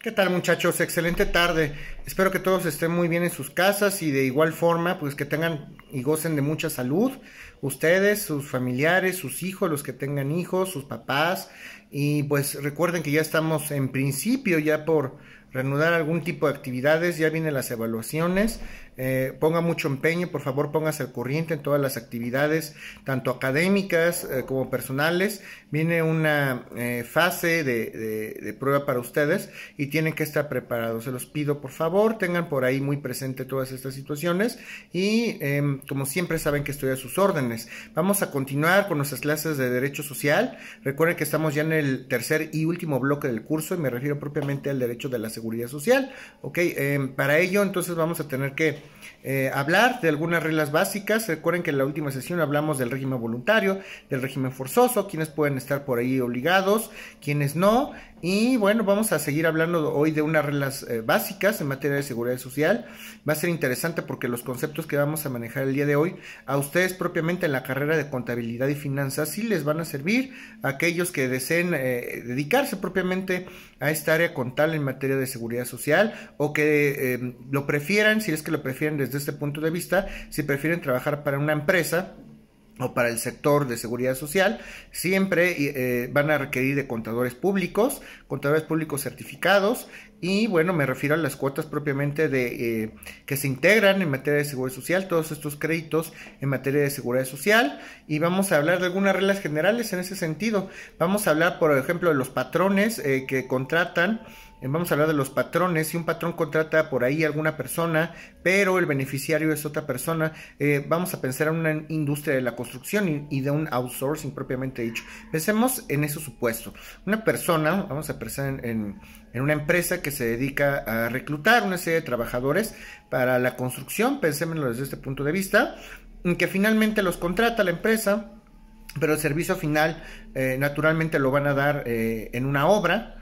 ¿Qué tal, muchachos? Excelente tarde. Espero que todos estén muy bien en sus casas y de igual forma, pues que tengan y gocen de mucha salud. Ustedes, sus familiares, sus hijos, los que tengan hijos, sus papás. Y pues recuerden que ya estamos en principio ya por reanudar algún tipo de actividades. Ya vienen las evaluaciones. Ponga mucho empeño, por favor, póngase al corriente en todas las actividades, tanto académicas como personales. Viene una fase de prueba para ustedes y tienen que estar preparados. Se los pido, por favor, tengan por ahí muy presente todas estas situaciones y como siempre saben que estoy a sus órdenes. Vamos a continuar con nuestras clases de Derecho Social. Recuerden que estamos ya en el tercer y último bloque del curso y me refiero propiamente al derecho de la seguridad social. Ok, para ello entonces vamos a tener que hablar de algunas reglas básicas. Recuerden que en la última sesión hablamos del régimen voluntario, del régimen forzoso, quienes pueden estar por ahí obligados, quienes no. Y bueno, vamos a seguir hablando hoy de unas reglas básicas en materia de seguridad social. Va a ser interesante porque los conceptos que vamos a manejar el día de hoy a ustedes propiamente en la carrera de contabilidad y finanzas sí les van a servir a aquellos que deseen dedicarse propiamente a esta área contable en materia de seguridad social o que lo prefieran, si es que lo prefieren desde este punto de vista, si prefieren trabajar para una empresa o para el sector de seguridad social, siempre van a requerir de contadores públicos certificados, y bueno, me refiero a las cuotas propiamente de que se integran en materia de seguridad social, todos estos créditos en materia de seguridad social, y vamos a hablar de algunas reglas generales en ese sentido. Vamos a hablar, por ejemplo, de los patrones que contratan. Vamos a hablar de los patrones. Si un patrón contrata por ahí a alguna persona, pero el beneficiario es otra persona, vamos a pensar en una industria de la construcción y de un outsourcing propiamente dicho. Pensemos en esos supuestos. Una persona, vamos a pensar en una empresa que se dedica a reclutar una serie de trabajadores para la construcción, pensémoslo desde este punto de vista, que finalmente los contrata la empresa, pero el servicio final naturalmente lo van a dar en una obra.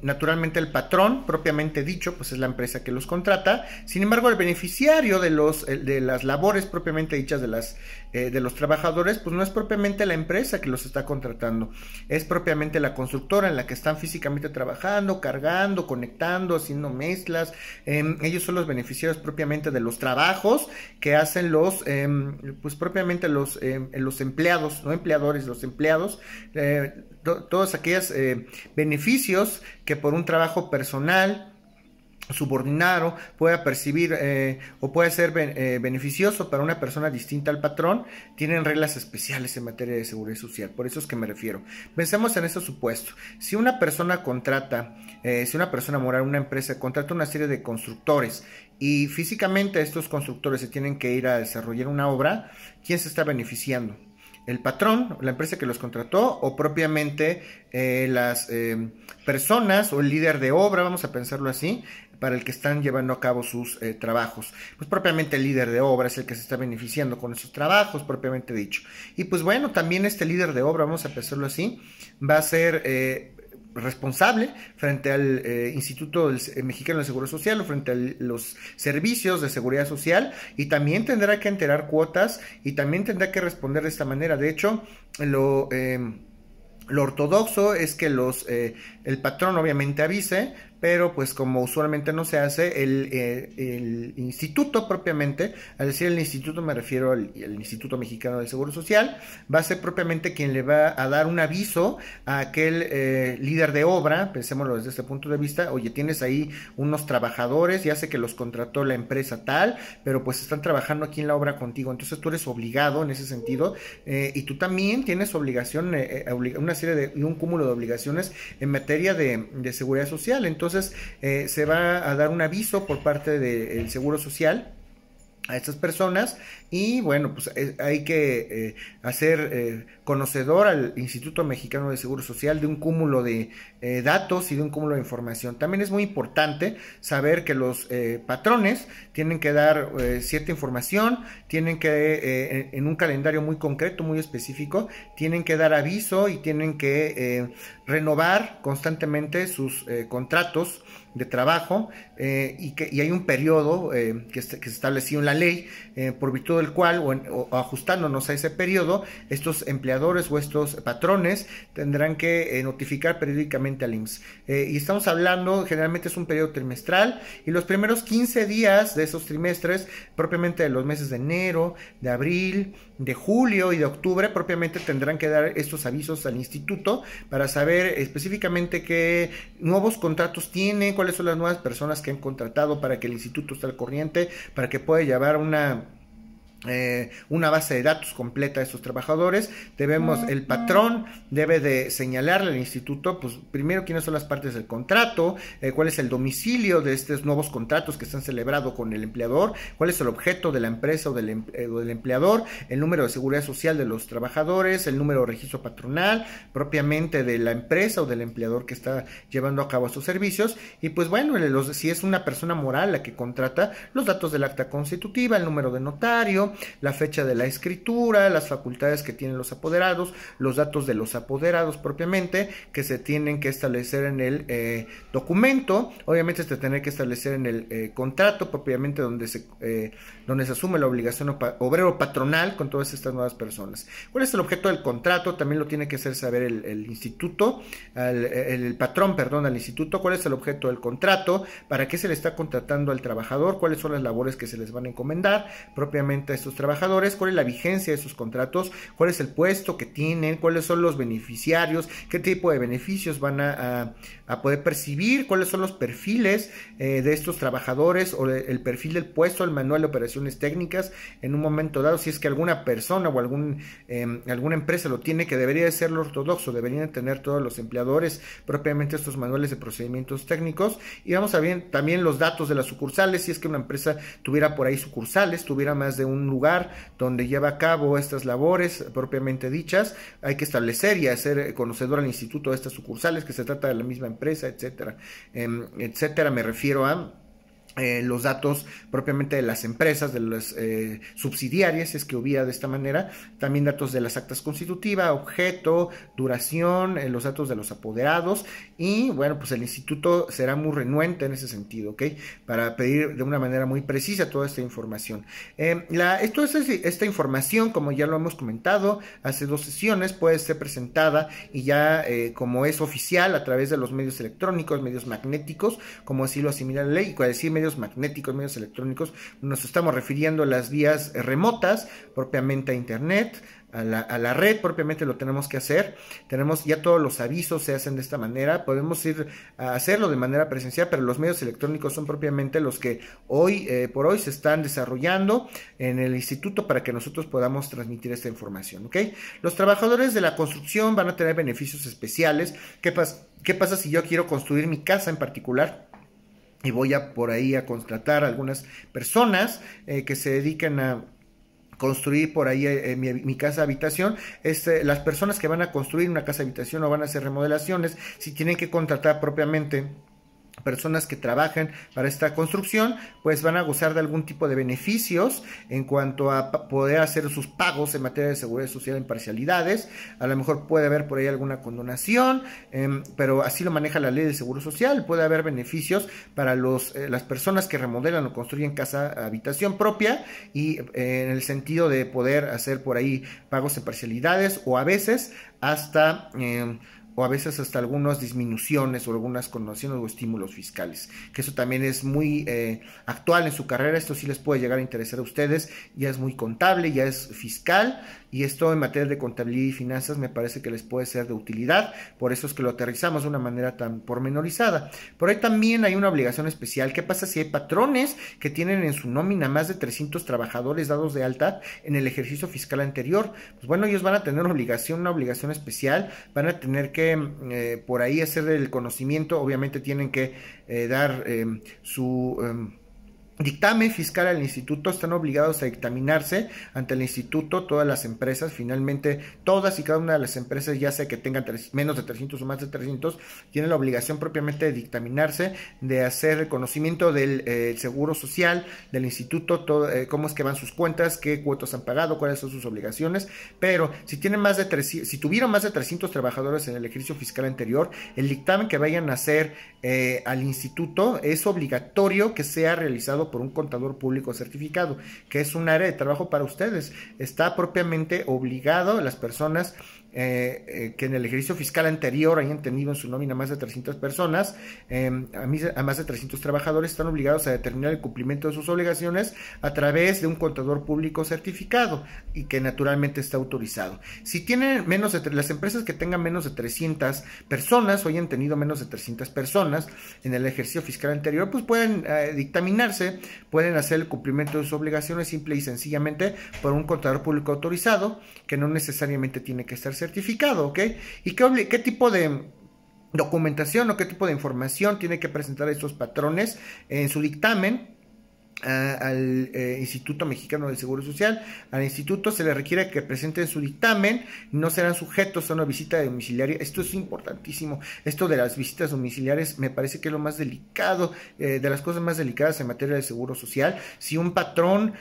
Naturalmente el patrón propiamente dicho pues es la empresa que los contrata. Sin embargo, el beneficiario de las labores propiamente dichas de los trabajadores pues no es propiamente la empresa que los está contratando, es propiamente la constructora en la que están físicamente trabajando, cargando, conectando, haciendo mezclas. Ellos son los beneficiarios propiamente de los trabajos que hacen pues propiamente los empleados, no empleadores, los empleados, todos aquellos beneficios que por un trabajo personal subordinado pueda percibir o puede ser beneficioso para una persona distinta al patrón, tienen reglas especiales en materia de seguridad social. Por eso es que me refiero. Pensemos en ese supuesto. Si una persona si una persona moral, una empresa contrata una serie de constructores y físicamente estos constructores se tienen que ir a desarrollar una obra, ¿quién se está beneficiando? ¿El patrón, la empresa que los contrató, o propiamente las personas o el líder de obra, vamos a pensarlo así, para el que están llevando a cabo sus trabajos? Pues propiamente el líder de obra es el que se está beneficiando con esos trabajos, propiamente dicho. Y pues bueno, también este líder de obra, vamos a pensarlo así, va a ser responsable frente al Instituto Mexicano de Seguro Social o frente a los servicios de seguridad social, y también tendrá que enterar cuotas y también tendrá que responder de esta manera. De hecho, lo ortodoxo es que el patrón obviamente avise, pero pues como usualmente no se hace, el instituto propiamente, al decir el instituto me refiero al Instituto Mexicano del Seguro Social, va a ser propiamente quien le va a dar un aviso a aquel líder de obra. Pensémoslo desde este punto de vista: oye, tienes ahí unos trabajadores, ya sé que los contrató la empresa tal, pero pues están trabajando aquí en la obra contigo, entonces tú eres obligado en ese sentido, y tú también tienes obligación, una serie y un cúmulo de obligaciones en materia de seguridad social. Entonces se va a dar un aviso por parte del Seguro Social a estas personas, y bueno, pues hay que hacer conocedor al Instituto Mexicano de Seguro Social de un cúmulo de datos y de un cúmulo de información. También es muy importante saber que los patrones tienen que dar cierta información, tienen que en un calendario muy concreto, muy específico, tienen que dar aviso y tienen que renovar constantemente sus contratos de trabajo, y hay un periodo que se estableció en la ley por virtud del cual, o ajustándonos a ese periodo, estos empleadores o estos patrones tendrán que notificar periódicamente al IMSS. Y estamos hablando, generalmente es un periodo trimestral, y los primeros 15 días de esos trimestres, propiamente de los meses de enero, de abril, de julio y de octubre, propiamente tendrán que dar estos avisos al instituto para saber específicamente qué nuevos contratos tienen, cuáles son las nuevas personas que han contratado, para que el instituto esté al corriente, para que pueda llevar una base de datos completa de estos trabajadores. El patrón debe de señalarle al instituto, pues primero quiénes son las partes del contrato, cuál es el domicilio de estos nuevos contratos que se han celebrado con el empleador, cuál es el objeto de la empresa o del empleador, el número de seguridad social de los trabajadores, el número de registro patronal propiamente de la empresa o del empleador que está llevando a cabo estos servicios, y pues bueno, si es una persona moral la que contrata, los datos del acta constitutiva, el número de notario, la fecha de la escritura, las facultades que tienen los apoderados, los datos de los apoderados propiamente, que se tienen que establecer en el documento. Obviamente se tiene que establecer en el contrato propiamente donde se asume la obligación obrero patronal con todas estas nuevas personas. ¿Cuál es el objeto del contrato? También lo tiene que hacer saber el instituto, el patrón, perdón, al instituto. ¿Cuál es el objeto del contrato? ¿Para qué se le está contratando al trabajador? ¿Cuáles son las labores que se les van a encomendar propiamente a estos trabajadores? ¿Cuál es la vigencia de esos contratos? ¿Cuál es el puesto que tienen? ¿Cuáles son los beneficiarios? ¿Qué tipo de beneficios van a poder percibir? ¿Cuáles son los perfiles de estos trabajadores, o el perfil del puesto, el manual de operaciones técnicas en un momento dado? Si es que alguna persona o alguna empresa lo tiene, que debería de ser lo ortodoxo, deberían tener todos los empleadores propiamente estos manuales de procedimientos técnicos. Y vamos a ver también los datos de las sucursales, si es que una empresa tuviera por ahí sucursales, tuviera más de un lugar donde lleva a cabo estas labores propiamente dichas, hay que establecer y hacer conocedor al instituto de estas sucursales, que se trata de la misma empresa, etcétera, etcétera. Me refiero a los datos propiamente de las empresas, de las subsidiarias, si es que hubiera de esta manera, también datos de las actas constitutivas, objeto, duración, los datos de los apoderados, y bueno, pues el instituto será muy renuente en ese sentido, ¿ok? Para pedir de una manera muy precisa toda esta información. Esta información, como ya lo hemos comentado hace 2 sesiones, puede ser presentada y ya como es oficial a través de los medios electrónicos, medios magnéticos, como así lo asimila la ley. Y para decir medios magnéticos, medios electrónicos, nos estamos refiriendo a las vías remotas, propiamente a internet, a la red, propiamente lo tenemos que hacer. Tenemos ya todos los avisos se hacen de esta manera. Podemos ir a hacerlo de manera presencial, pero los medios electrónicos son propiamente los que por hoy se están desarrollando en el instituto para que nosotros podamos transmitir esta información, ¿ok? Los trabajadores de la construcción van a tener beneficios especiales. ¿Qué pasa si yo quiero construir mi casa en particular? Y voy por ahí a contratar a algunas personas que se dediquen a construir por ahí mi casa habitación. Las personas que van a construir una casa habitación o van a hacer remodelaciones, si tienen que contratar propiamente personas que trabajen para esta construcción, pues van a gozar de algún tipo de beneficios en cuanto a poder hacer sus pagos en materia de seguridad social en parcialidades. A lo mejor puede haber por ahí alguna condonación, pero así lo maneja la ley de seguro social. Puede haber beneficios para las personas que remodelan o construyen casa habitación propia, y en el sentido de poder hacer por ahí pagos en parcialidades, o a veces hasta algunas disminuciones o algunas condonaciones o estímulos fiscales, que eso también es muy actual en su carrera. Esto sí les puede llegar a interesar a ustedes, ya es muy contable, ya es fiscal, y esto en materia de contabilidad y finanzas me parece que les puede ser de utilidad. Por eso es que lo aterrizamos de una manera tan pormenorizada. Por ahí también hay una obligación especial. ¿Qué pasa si hay patrones que tienen en su nómina más de 300 trabajadores dados de alta en el ejercicio fiscal anterior? Pues bueno, ellos van a tener una obligación especial, van a tener que por ahí hacer el conocimiento. Obviamente tienen que dar su dictamen fiscal al instituto. Están obligados a dictaminarse ante el instituto todas las empresas. Finalmente, todas y cada una de las empresas, ya sea que tengan menos de 300 o más de 300, tienen la obligación propiamente de dictaminarse, de hacer el conocimiento del seguro social del instituto, cómo es que van sus cuentas, qué cuotas han pagado, cuáles son sus obligaciones. Pero si tuvieron más de 300 trabajadores en el ejercicio fiscal anterior, el dictamen que vayan a hacer al instituto es obligatorio que sea realizado autorizado por un contador público certificado, que es un área de trabajo para ustedes. Está propiamente obligado a las personas que en el ejercicio fiscal anterior hayan tenido en su nómina más de 300 personas, a más de 300 trabajadores, están obligados a determinar el cumplimiento de sus obligaciones a través de un contador público certificado y que naturalmente está autorizado. Si tienen las empresas que tengan menos de 300 personas o hayan tenido menos de 300 personas en el ejercicio fiscal anterior, pues pueden dictaminarse, pueden hacer el cumplimiento de sus obligaciones simple y sencillamente por un contador público autorizado, que no necesariamente tiene que estar certificado, ¿ok? ¿Y qué tipo de documentación o qué tipo de información tiene que presentar estos patrones en su dictamen al Instituto Mexicano del Seguro Social? Al instituto se le requiere que presenten su dictamen, no serán sujetos a una visita domiciliaria. Esto es importantísimo, esto de las visitas domiciliares me parece que es lo más delicado, de las cosas más delicadas en materia de Seguro Social. Si un patrón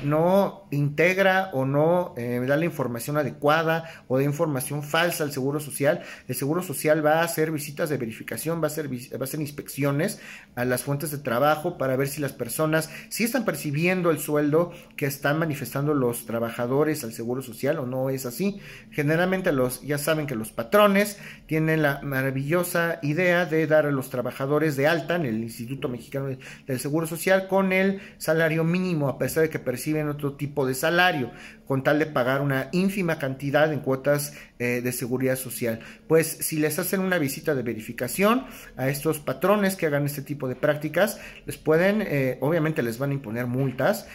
no integra o no da la información adecuada o da información falsa al Seguro Social, el Seguro Social va a hacer visitas de verificación, va a hacer inspecciones a las fuentes de trabajo para ver si las personas si están percibiendo el sueldo que están manifestando los trabajadores al Seguro Social o no es así. Generalmente ya saben que los patrones tienen la maravillosa idea de dar a los trabajadores de alta en el Instituto Mexicano del Seguro Social con el salario mínimo, a pesar de que perciben otro tipo de salario, con tal de pagar una ínfima cantidad en cuotas de seguridad social. Pues si les hacen una visita de verificación a estos patrones que hagan este tipo de prácticas, les pueden, obviamente les van a imponer multas,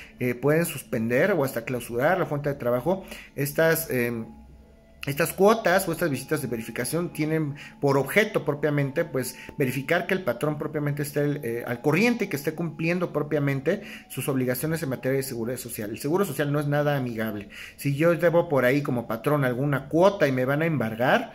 pueden suspender o hasta clausurar la fuente de trabajo. Estas cuotas o estas visitas de verificación tienen por objeto propiamente, pues, verificar que el patrón propiamente esté al corriente y que esté cumpliendo propiamente sus obligaciones en materia de seguridad social. El Seguro Social no es nada amigable. Si yo debo por ahí como patrón alguna cuota y me van a embargar,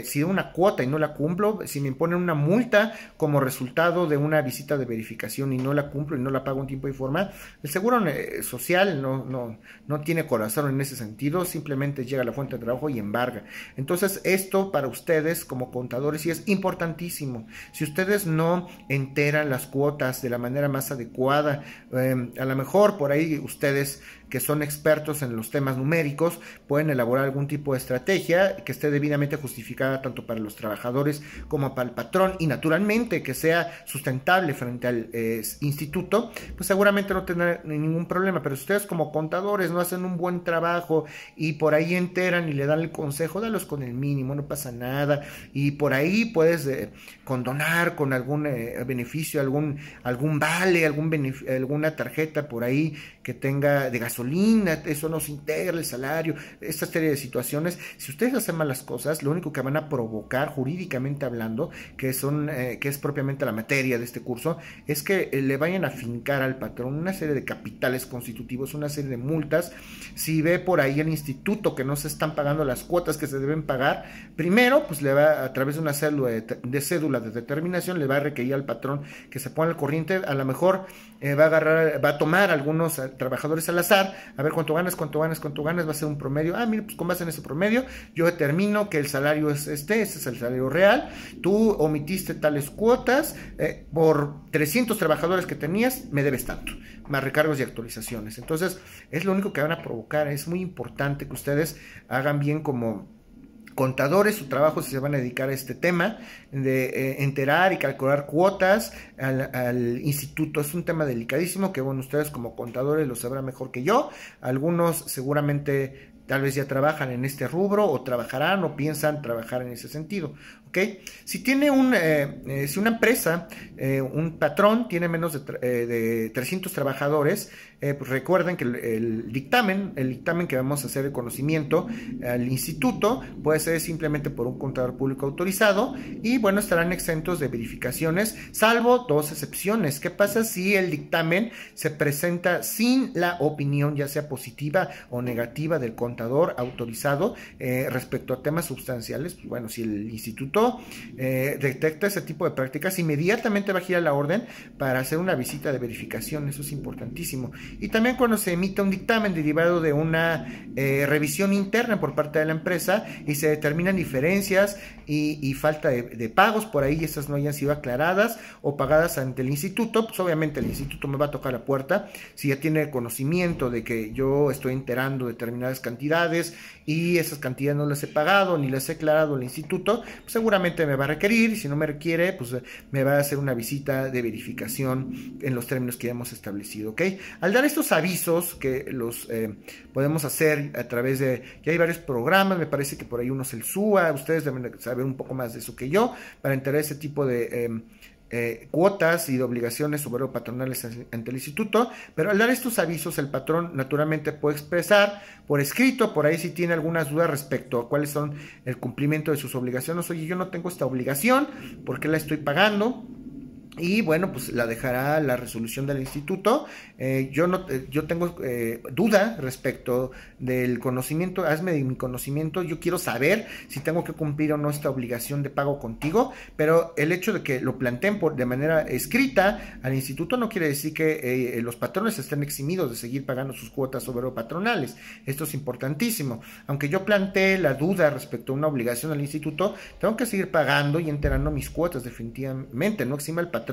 si doy una cuota y no la cumplo, si me imponen una multa como resultado de una visita de verificación y no la cumplo y no la pago en tiempo y forma, el Seguro Social no tiene corazón en ese sentido, simplemente llega a la fuente de trabajo y embarga. Entonces esto para ustedes como contadores sí es importantísimo. Si ustedes no enteran las cuotas de la manera más adecuada, a lo mejor por ahí ustedes que son expertos en los temas numéricos pueden elaborar algún tipo de estrategia que esté debidamente justificada tanto para los trabajadores como para el patrón y naturalmente que sea sustentable frente al instituto, pues seguramente no tendrá ningún problema. Pero si ustedes como contadores no hacen un buen trabajo y por ahí enteran y le dan el consejo, dalos con el mínimo, no pasa nada, y por ahí puedes condonar con algún beneficio, algún vale, alguna tarjeta por ahí que tenga de gasolina, eso no se integra el salario, esta serie de situaciones. Si ustedes hacen malas cosas, lo único que van a provocar jurídicamente hablando, que es propiamente la materia de este curso, es que le vayan a fincar al patrón una serie de capitales constitutivos, una serie de multas. Si ve por ahí el instituto que no se están pagando las cuotas que se deben pagar, primero pues le va a través de una cédula de determinación, le va a requerir al patrón que se ponga al corriente. A lo mejor va a tomar algunos trabajadores al azar, a ver cuánto ganas, va a ser un promedio. Mira, pues con base en ese promedio yo determino que el salario es este es el salario real, tú omitiste tales cuotas, por 300 trabajadores que tenías me debes tanto, más recargos y actualizaciones. Entonces es lo único que van a provocar. Es muy importante que ustedes hagan bien como contadores su trabajo si se van a dedicar a este tema de enterar y calcular cuotas al instituto. Es un tema delicadísimo que, bueno, ustedes como contadores lo sabrán mejor que yo. Algunos seguramente tal vez ya trabajan en este rubro o trabajarán o piensan trabajar en ese sentido, ¿ok? Si tiene si una empresa, un patrón tiene menos de 300 trabajadores, pues recuerden que el dictamen que vamos a hacer de conocimiento al instituto puede ser simplemente por un contador público autorizado y, bueno, estarán exentos de verificaciones, salvo dos excepciones. ¿Qué pasa si el dictamen se presenta sin la opinión, ya sea positiva o negativa, del contador autorizado respecto a temas sustanciales? Pues, bueno, si el instituto instituto detecta ese tipo de prácticas, inmediatamente va a girar la orden para hacer una visita de verificación. Eso es importantísimo. Y también cuando se emite un dictamen derivado de una revisión interna por parte de la empresa y se determinan diferencias y falta de pagos por ahí, y esas no hayan sido aclaradas o pagadas ante el instituto, pues obviamente el instituto me va a tocar la puerta. Si ya tiene conocimiento de que yo estoy enterando determinadas cantidades y esas cantidades no las he pagado ni las he aclarado al instituto, pues seguramente me va a requerir, y si no me requiere, pues me va a hacer una visita de verificación en los términos que ya hemos establecido, ¿ok? Al dar estos avisos, que los podemos hacer a través de, ya hay varios programas, me parece que por ahí uno es el SUA, ustedes deben saber un poco más de eso que yo, para enterar ese tipo de cuotas y de obligaciones obrero-patronales ante el instituto. Pero al dar estos avisos, el patrón naturalmente puede expresar por escrito, por ahí si tiene algunas dudas respecto a cuáles son el cumplimiento de sus obligaciones. Oye, yo no tengo esta obligación, ¿por qué la estoy pagando? Y bueno, pues la dejará la resolución del instituto. Yo tengo duda respecto del conocimiento, hazme de mi conocimiento, yo quiero saber si tengo que cumplir o no esta obligación de pago contigo, pero el hecho de que lo planteen de manera escrita al instituto no quiere decir que los patrones estén eximidos de seguir pagando sus cuotas obrero-patronales. Esto es importantísimo. Aunque yo plantee la duda respecto a una obligación al instituto, tengo que seguir pagando y enterando mis cuotas definitivamente, no exima el patrón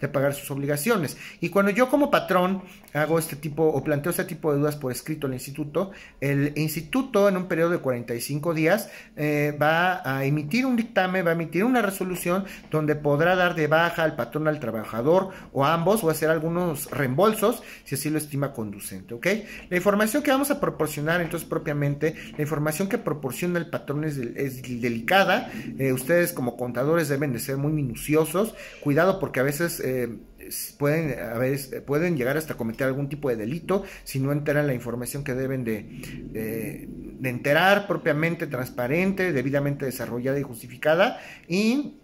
de pagar sus obligaciones. Y cuando yo como patrón hago este tipo o planteo este tipo de dudas por escrito al instituto, el instituto en un periodo de 45 días va a emitir un dictamen, va a emitir una resolución donde podrá dar de baja al patrón, al trabajador o a ambos, o hacer algunos reembolsos si así lo estima conducente, ¿ok? La información que vamos a proporcionar, entonces, propiamente, la información que proporciona el patrón es delicada. Ustedes como contadores deben de ser muy minuciosos, cuidado, porque a veces pueden llegar hasta cometer algún tipo de delito si no enteran la información que deben de enterar, propiamente, transparente, debidamente desarrollada y justificada. Y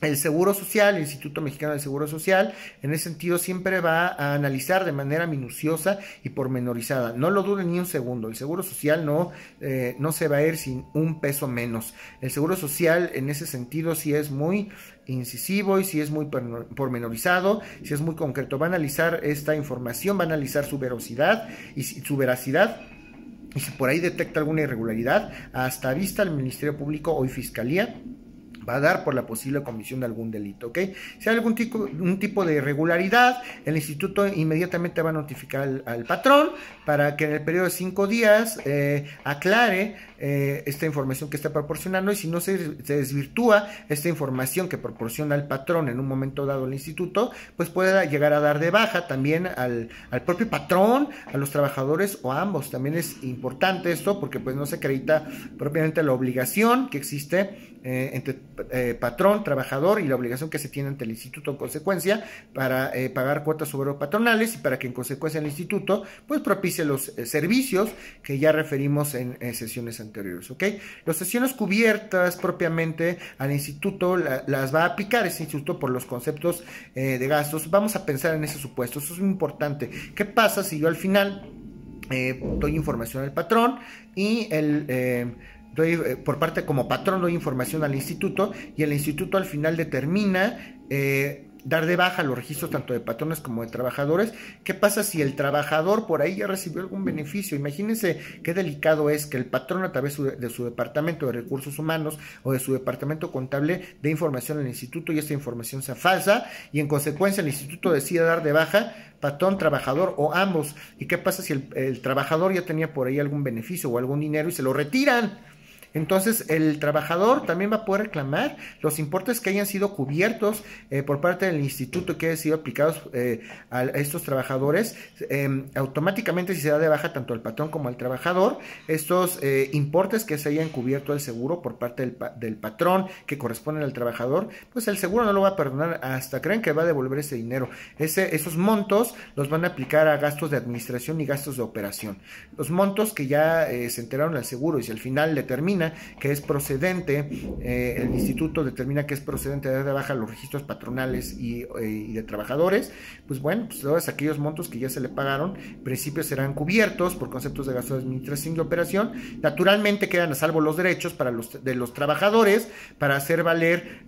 el Seguro Social, el Instituto Mexicano del Seguro Social, en ese sentido siempre va a analizar de manera minuciosa y pormenorizada. No lo duden ni un segundo. El Seguro Social no se va a ir sin un peso menos. El Seguro Social en ese sentido sí es muy incisivo y sí es muy pormenorizado, sí es muy concreto. Va a analizar esta información, va a analizar su veracidad y su veracidad. Y si por ahí detecta alguna irregularidad, hasta vista al Ministerio Público o Fiscalía va a dar por la posible comisión de algún delito, ¿ok? Si hay un tipo de irregularidad, el instituto inmediatamente va a notificar al patrón para que en el periodo de 5 días aclare esta información que está proporcionando, y si no se desvirtúa esta información que proporciona el patrón en un momento dado el instituto, pues puede llegar a dar de baja también al propio patrón, a los trabajadores o a ambos. También es importante esto porque pues no se acredita propiamente la obligación que existe entre patrón, trabajador, y la obligación que se tiene ante el instituto en consecuencia para pagar cuotas obrero-patronales, y para que en consecuencia el instituto pues propicie los servicios que ya referimos en sesiones anteriores, ¿ok? Las sesiones cubiertas propiamente al instituto las va a aplicar ese instituto por los conceptos de gastos. Vamos a pensar en ese supuesto, eso es muy importante. ¿Qué pasa si yo al final doy información al patrón y por parte como patrón doy información al instituto, y el instituto al final determina dar de baja los registros tanto de patrones como de trabajadores? ¿Qué pasa si el trabajador por ahí ya recibió algún beneficio? Imagínense qué delicado es que el patrón, a través de su departamento de recursos humanos o de su departamento contable, dé información al instituto y esta información sea falsa, y en consecuencia el instituto decida dar de baja patrón, trabajador o ambos. ¿Y qué pasa si el trabajador ya tenía por ahí algún beneficio o algún dinero y se lo retiran? Entonces el trabajador también va a poder reclamar los importes que hayan sido cubiertos por parte del instituto, que hayan sido aplicados a estos trabajadores. Automáticamente, si se da de baja tanto al patrón como al trabajador, estos importes que se hayan cubierto el seguro por parte del patrón que corresponden al trabajador, pues el seguro no lo va a perdonar hasta creen que va a devolver ese dinero. Esos montos los van a aplicar a gastos de administración y gastos de operación. Los montos que ya se enteraron al seguro, y si al final determina determina que es procedente, el instituto determina que es procedente de dar de baja los registros patronales y de trabajadores, pues bueno, pues todos aquellos montos que ya se le pagaron, en principio serán cubiertos por conceptos de gasto de administración y de operación. Naturalmente quedan a salvo los derechos de los trabajadores para hacer valer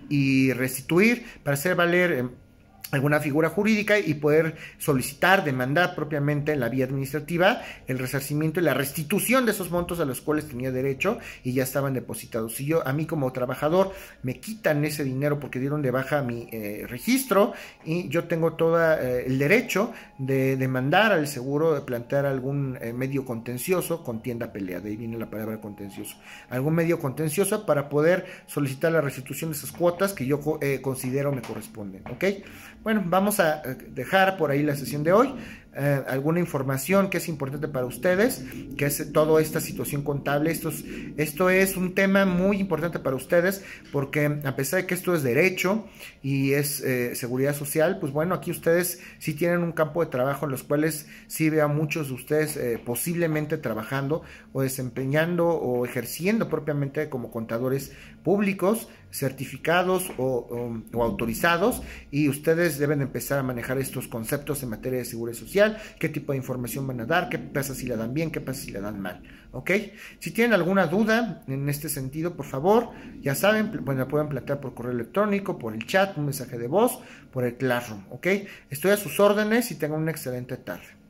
y restituir, para hacer valer alguna figura jurídica y poder solicitar, demandar propiamente en la vía administrativa el resarcimiento y la restitución de esos montos a los cuales tenía derecho y ya estaban depositados. Si a mí como trabajador me quitan ese dinero porque dieron de baja mi registro, y yo tengo todo el derecho de demandar al seguro, de plantear algún medio contencioso, contienda, pelea, de ahí viene la palabra contencioso, algún medio contencioso para poder solicitar la restitución de esas cuotas que yo considero me corresponden, ¿ok? Bueno, vamos a dejar por ahí la sesión de hoy. Alguna información que es importante para ustedes, que es toda esta situación contable. Esto es un tema muy importante para ustedes, porque a pesar de que esto es derecho y es seguridad social, pues bueno, aquí ustedes sí tienen un campo de trabajo en los cuales sí veo a muchos de ustedes posiblemente trabajando o desempeñando o ejerciendo propiamente como contadores públicos, certificados o autorizados, y ustedes deben empezar a manejar estos conceptos en materia de seguridad social. Qué tipo de información van a dar, qué pasa si la dan bien, qué pasa si la dan mal, ¿ok? Si tienen alguna duda en este sentido, por favor, ya saben, bueno, pueden plantear por correo electrónico, por el chat, un mensaje de voz, por el Classroom, ¿ok? Estoy a sus órdenes y tengan una excelente tarde.